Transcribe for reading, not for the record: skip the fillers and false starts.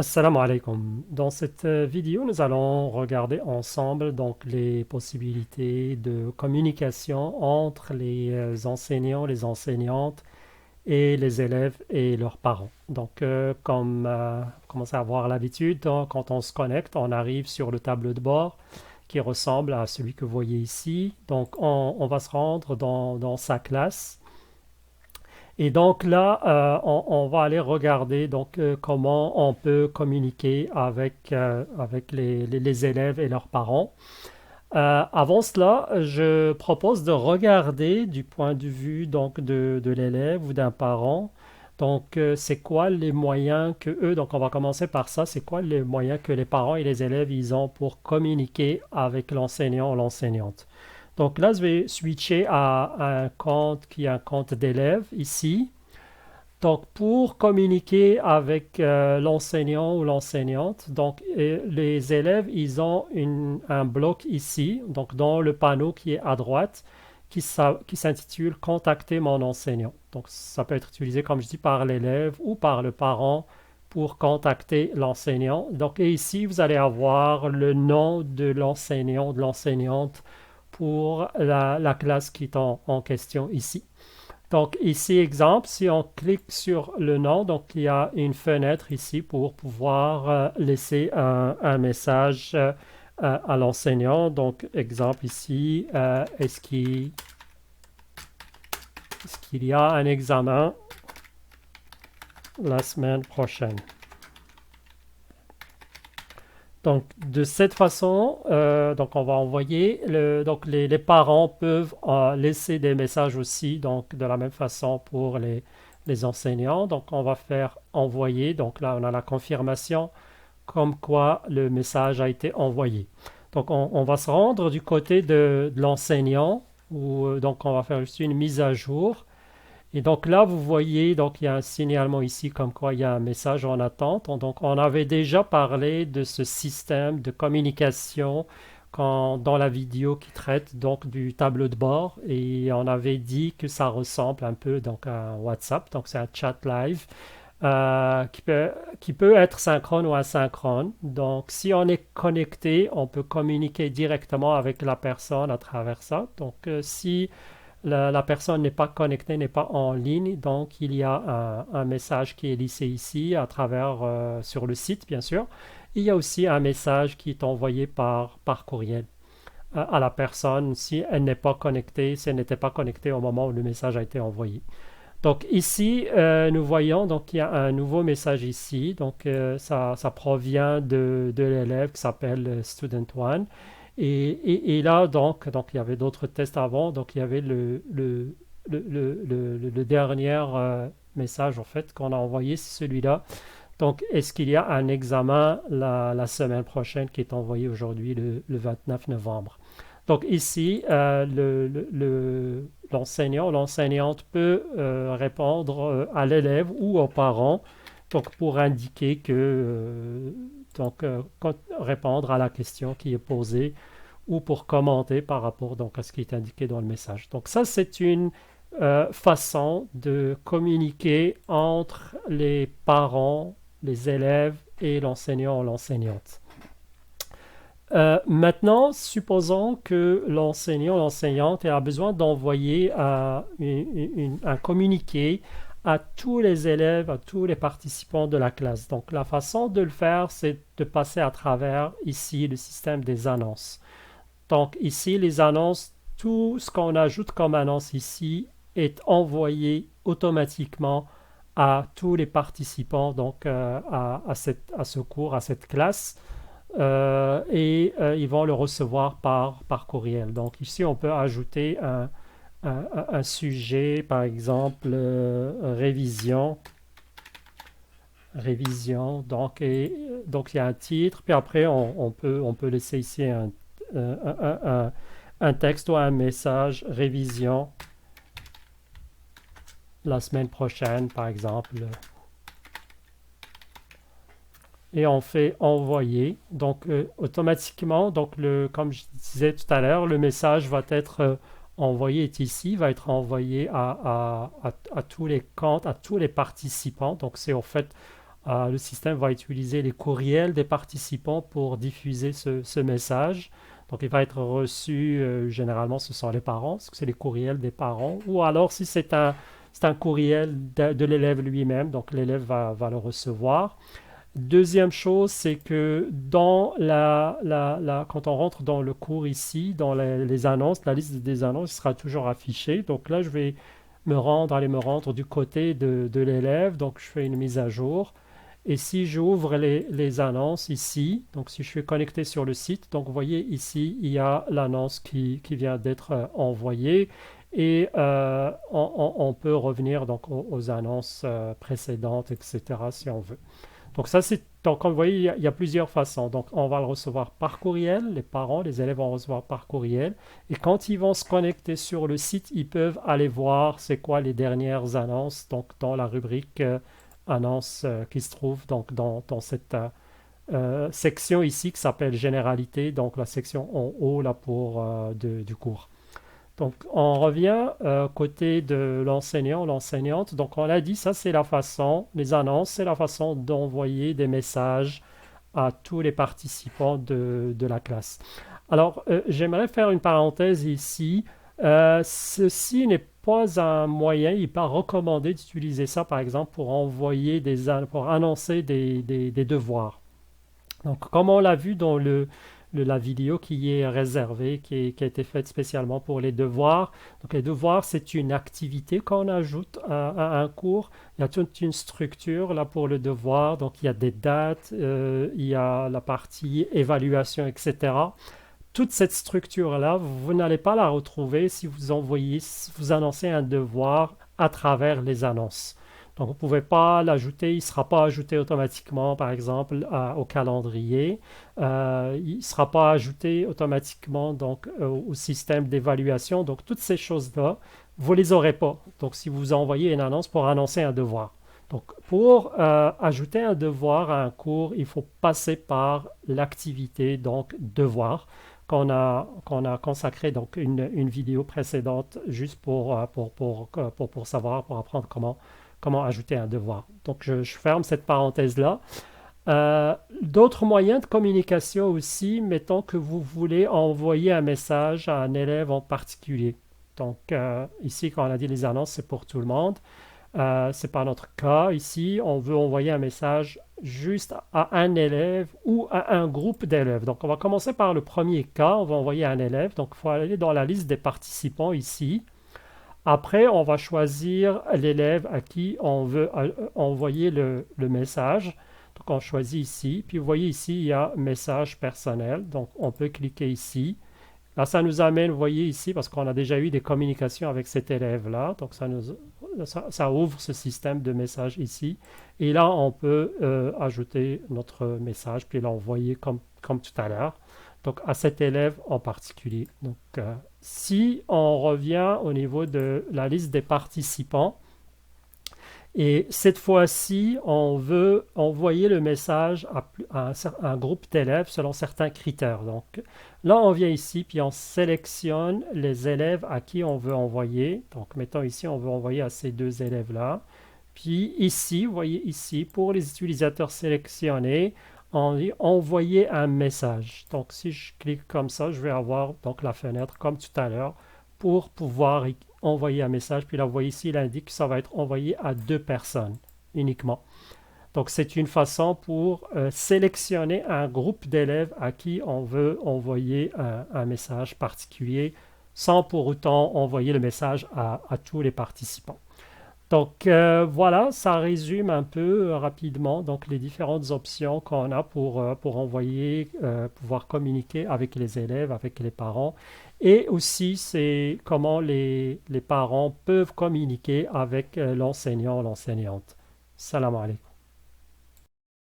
Assalamu alaikum. Dans cette vidéo, nous allons regarder ensemble donc les possibilités de communication entre les enseignants, les enseignantes et les élèves et leurs parents. Donc, comme vous commencez à avoir l'habitude, donc, quand on se connecte, on arrive sur le tableau de bord qui ressemble à celui que vous voyez ici. Donc, on va se rendre dans sa classe. Et donc là, on va aller regarder donc, comment on peut communiquer avec les élèves et leurs parents. Avant cela, je propose de regarder du point de vue donc, de l'élève ou d'un parent. Donc, c'est quoi les moyens que eux, donc on va commencer par ça, c'est quoi les moyens que les parents et les élèves ils ont pour communiquer avec l'enseignant ou l'enseignante. Donc là, je vais switcher à un compte qui est un compte d'élève ici. Donc, pour communiquer avec l'enseignant ou l'enseignante, donc les élèves, ils ont un bloc ici, donc dans le panneau qui est à droite, qui s'intitule Contacter mon enseignant. Donc, ça peut être utilisé, comme je dis, par l'élève ou par le parent pour contacter l'enseignant. Donc, et ici, vous allez avoir le nom de l'enseignant ou de l'enseignante pour la classe qui est en question ici. Donc ici, exemple, si on clique sur le nom, donc il y a une fenêtre ici pour pouvoir laisser un message à l'enseignant. Donc exemple ici, est-ce qu'il y a un examen la semaine prochaine? Donc de cette façon, donc on va envoyer, donc les parents peuvent laisser des messages aussi, donc de la même façon pour les enseignants. Donc on va faire envoyer, donc là on a la confirmation comme quoi le message a été envoyé. Donc on va se rendre du côté de l'enseignant, où donc on va faire juste une mise à jour. Et donc là, vous voyez, donc il y a un signalement ici comme quoi il y a un message en attente. Donc on avait déjà parlé de ce système de communication dans la vidéo qui traite donc du tableau de bord et on avait dit que ça ressemble un peu donc à un WhatsApp. Donc c'est un chat live qui peut être synchrone ou asynchrone. Donc si on est connecté, on peut communiquer directement avec la personne à travers ça. Donc si la personne n'est pas connectée, n'est pas en ligne, donc il y a un message qui est lissé ici à travers sur le site, bien sûr. Il y a aussi un message qui est envoyé par courriel à la personne si elle n'est pas connectée, si elle n'était pas connectée au moment où le message a été envoyé. Donc ici, nous voyons donc il y a un nouveau message ici. Donc ça provient de l'élève qui s'appelle Student One. Et là, donc, il y avait d'autres tests avant. Donc, il y avait le dernier message, en fait, qu'on a envoyé, c'est celui-là. Donc, est-ce qu'il y a un examen la semaine prochaine qui est envoyé aujourd'hui, le 29 novembre? Donc, ici, l'enseignant ou l'enseignante peut répondre à l'élève ou aux parents donc, pour indiquer que, répondre à la question qui est posée ou pour commenter par rapport donc, à ce qui est indiqué dans le message. Donc ça, c'est une façon de communiquer entre les parents, les élèves et l'enseignant ou l'enseignante. Maintenant, supposons que l'enseignant ou l'enseignante a besoin d'envoyer un communiqué à tous les élèves, à tous les participants de la classe. Donc la façon de le faire, c'est de passer à travers ici le système des annonces. Donc ici, les annonces, tout ce qu'on ajoute comme annonce ici est envoyé automatiquement à tous les participants donc, à ce cours, à cette classe. Et ils vont le recevoir par courriel. Donc ici, on peut ajouter un sujet, par exemple, révision. Révision. Donc il y a un titre, puis après, on peut laisser ici un texte ou un message révision la semaine prochaine, par exemple. Et on fait envoyer. Donc automatiquement, donc comme je disais tout à l'heure, le message va être envoyé est ici, va être envoyé à tous les comptes, à tous les participants. Donc c'est en fait Le système va utiliser les courriels des participants pour diffuser ce message. Donc, il va être reçu, généralement, ce sont les parents, parce que c'est les courriels des parents, ou alors si c'est un courriel de l'élève lui-même, donc l'élève va le recevoir. Deuxième chose, c'est que quand on rentre dans le cours ici, dans les annonces, la liste des annonces sera toujours affichée. Donc là, je vais aller me rendre du côté de l'élève. Donc, je fais une mise à jour. Et si j'ouvre les annonces ici, donc si je suis connecté sur le site, donc vous voyez ici, il y a l'annonce qui vient d'être envoyée. Et on peut revenir donc aux annonces précédentes, etc., si on veut. Donc ça, donc comme vous voyez, il y a plusieurs façons. Donc on va le recevoir par courriel, les parents, les élèves vont le recevoir par courriel. Et quand ils vont se connecter sur le site, ils peuvent aller voir c'est quoi les dernières annonces, donc dans la rubrique annonces qui se trouve donc dans cette section ici qui s'appelle Généralité, donc la section en haut là pour du cours. Donc, on revient côté de l'enseignant, l'enseignante. Donc, on l'a dit, ça, c'est la façon, les annonces, c'est la façon d'envoyer des messages à tous les participants de la classe. Alors, j'aimerais faire une parenthèse ici. Ceci n'est pas un moyen, il n'est pas recommandé d'utiliser ça, par exemple, pour pour annoncer des devoirs. Donc, comme on l'a vu dans la vidéo qui est réservée, qui a été faite spécialement pour les devoirs. Donc, les devoirs, c'est une activité qu'on ajoute à un cours. Il y a toute une structure là pour le devoir. Donc, il y a des dates, il y a la partie évaluation, etc. Toute cette structure-là, vous n'allez pas la retrouver si vous annoncez un devoir à travers les annonces. Donc, vous ne pouvez pas l'ajouter, il ne sera pas ajouté automatiquement, par exemple, au calendrier. Il ne sera pas ajouté automatiquement donc, au système d'évaluation. Donc, toutes ces choses-là, vous ne les aurez pas. Donc, si vous envoyez une annonce pour annoncer un devoir. Donc, pour ajouter un devoir à un cours, il faut passer par l'activité, donc devoir, qu'on a consacré donc une vidéo précédente juste pour savoir, pour apprendre comment ajouter un devoir. Donc, je ferme cette parenthèse-là. D'autres moyens de communication aussi, mettons que vous voulez envoyer un message à un élève en particulier. Donc, ici, quand on a dit les annonces, c'est pour tout le monde. Ce n'est pas notre cas. Ici, on veut envoyer un message juste à un élève ou à un groupe d'élèves. Donc, on va commencer par le premier cas. On va envoyer à un élève. Donc, il faut aller dans la liste des participants ici. Après, on va choisir l'élève à qui on veut envoyer le message. Donc, on choisit ici. Puis, vous voyez ici, il y a message personnel. Donc, on peut cliquer ici. Là, ça nous amène, vous voyez ici, parce qu'on a déjà eu des communications avec cet élève-là. Donc, ça ouvre ce système de messages ici. Et là, on peut ajouter notre message, puis l'envoyer comme tout à l'heure. Donc, à cet élève en particulier. Donc, si on revient au niveau de la liste des participants, et cette fois-ci, on veut envoyer le message à un groupe d'élèves selon certains critères. Donc là, on vient ici, puis on sélectionne les élèves à qui on veut envoyer. Donc mettons ici, on veut envoyer à ces deux élèves-là. Puis ici, vous voyez ici, pour les utilisateurs sélectionnés, on dit envoyer un message. Donc si je clique comme ça, je vais avoir donc la fenêtre comme tout à l'heure pour pouvoir envoyer un message. Puis là, vous voyez ici, il indique que ça va être envoyé à deux personnes uniquement. Donc, c'est une façon pour sélectionner un groupe d'élèves à qui on veut envoyer un message particulier sans pour autant envoyer le message à tous les participants. Donc voilà, ça résume un peu rapidement donc, les différentes options qu'on a pour envoyer, pouvoir communiquer avec les élèves, avec les parents. Et aussi, c'est comment les parents peuvent communiquer avec l'enseignant, l'enseignante. Salam alaikum.